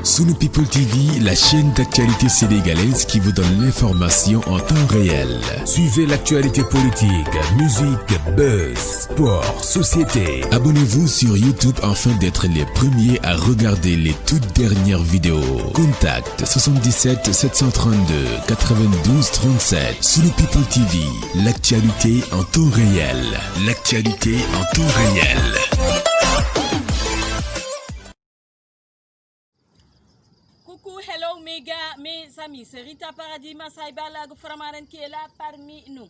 Sunu People TV, la chaîne d'actualité sénégalaise qui vous donne l'information en temps réel. Suivez l'actualité politique, musique, buzz, sport, société. Abonnez-vous sur YouTube afin d'être les premiers à regarder les toutes dernières vidéos. Contact 77 732 92 37. Sunu People TV, l'actualité en temps réel. L'actualité en temps réel. Coucou, hello mes amis, c'est Rita Paradis Massaye Balago Framaren qui est là parmi nous.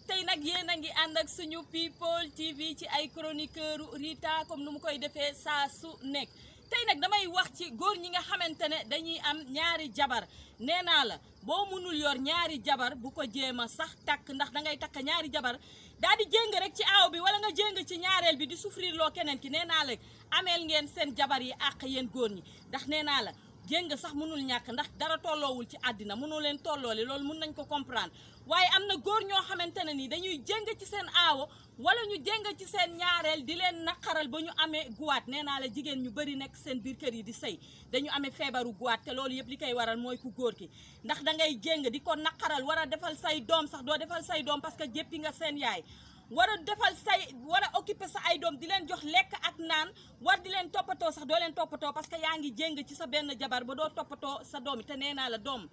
Tey nag yéen a ngi ànd ak suñu People TV ci ay chroniqueur Rita comme nu mu koy defee saa su nekk. Tey nag damay wax ci góor ñi nga xamante ne dañuy am ñaari jabar nee naa la boo mënul yor ñaari jabar bu ko jéem a sax takk ndax dangay takk ñaari jabar daal di jéng rek ci aaw bi wala nga jéng ci ñaareel bi di souffrir loo keneen ki nee naa la ameel ngeen seen jabar yi àq yéen góor ñi ndax nee naa la. jéng sax mënul ñàkk ndax dara tolloowul ci àddina mënul leen tolloole loolu mën nañ ko comprendre waaye am na góor ñoo xamante ne ni dañuy jéng ci seen aawo wala ñu jéng ci seen ñaareel di leen naqaral ba ñu amee guwaat nee naa la jigéen ñu bëri nekk seen biir kër yi di sëy dañu amee feebaru guwaat te loolu yëpp li koy waral mooy ku góor ki ndax da ngay jéng di ko naqaral war a defal say doom sax doo defal say doom parce que jéppi nga seen yaay war a defal say war a occuper sa ay doom di leen jox lekk ak naan war di leen toppatoo sax doo leen toppatoo parce que yaa ngi jéng ci sa benn jabar ba doo toppatoo sa doom yi te nee naa la doom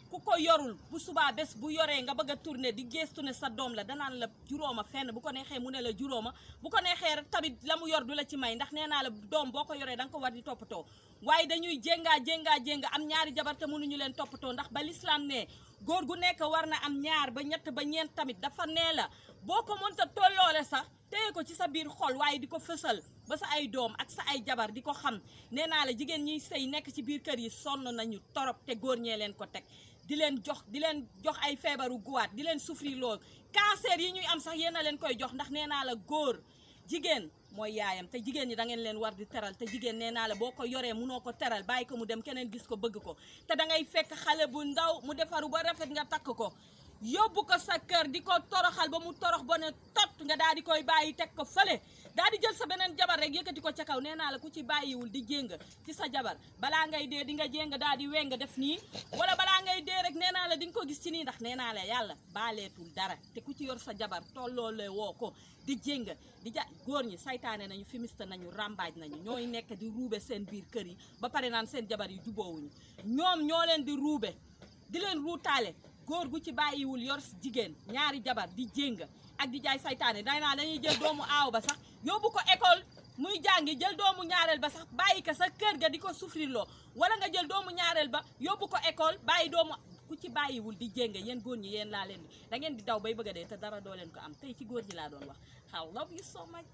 ku ko yorul bu subaa bés bu yoree nga bëgg a tourner di gestu ne sa doom la danaan la juróoma fenn bu ko neexee mu ne la juróoma bu ko neexee rek tamit la mu yor du la ci may ndax nee naa la doom boo ko yoree da nga ko war di toppatoo waaye dañuy jéng am ñaari jabar te mënuñu leen toppatoo ndax ba l'islam ne góor gu nekk war na am ñaar ba ñett ba ñeent tamit dafa nee la boo ko mënta tolloole sax téye ko ci sa biir xol waaye di ko fësal ba sa ay doom ak sa ay jabar di ko xam nee naa la jigéen ñiy sëy nekk ci biir kër yi sonn nañu torop te góor ñee leen ko teg di leen jox ay feebaru guwaat di leen souffrir lool cancer yi ñuy am sax yéen a leen koy jox ndax nee naa la góor jigéen mooy yaayam te jigéen ñi da ngeen leen war di teral te jigéen nee naa la boo ko yoree munoo ko teral bàyyi ko mu dem keneen gis ko bëgg ko te da ngay fekk xale bu ndaw mu defaru ba rafet nga takk ko yóbbu ko sa kër di ko toroxal ba mu torox ba ne tot nga daal di koy bàyyi teg ko fële daal di jël sa beneen jabar rek yëkkati ko ca kaw nee naa la ku ci bàyyiwul di jéng ci sa jabar balaa ngay dee di nga jéng daal di weng def nii wala balaa ngay dee rek nee naa la di nga ko gis ci nii ndax nee naa la yàlla baaleetul dara te ku ci yor sa jabar tolloole woo ko di jéng di góor ñi saytaane nañu fimiste nañu rambaaj nañu ñooy nekk di ruube seen biir kër yi ba pare naan seen jabar yi juboowuñu ñoom ñoo leen di ruube di leen ruutaale góor gu ci bàyyiwul yor jigéen ñaari jabar di jéng ak di jaay saytaane day naa dañuy jël doomu aaw ba sax yóbbu ko école muy jàngi jël doomu ñaareel ba sax bàyyi ko sa kër ga di ko souffrir loo wala nga jël doomu ñaareel ba yóbbu ko école bàyyi doomu ku ci bàyyiwul di jéng yéen góor ñi yéen laa leen da ngeen di daw bay bëgg a dee te dara doo leen ko am tey ci góor ñi laa doon wax I love you so much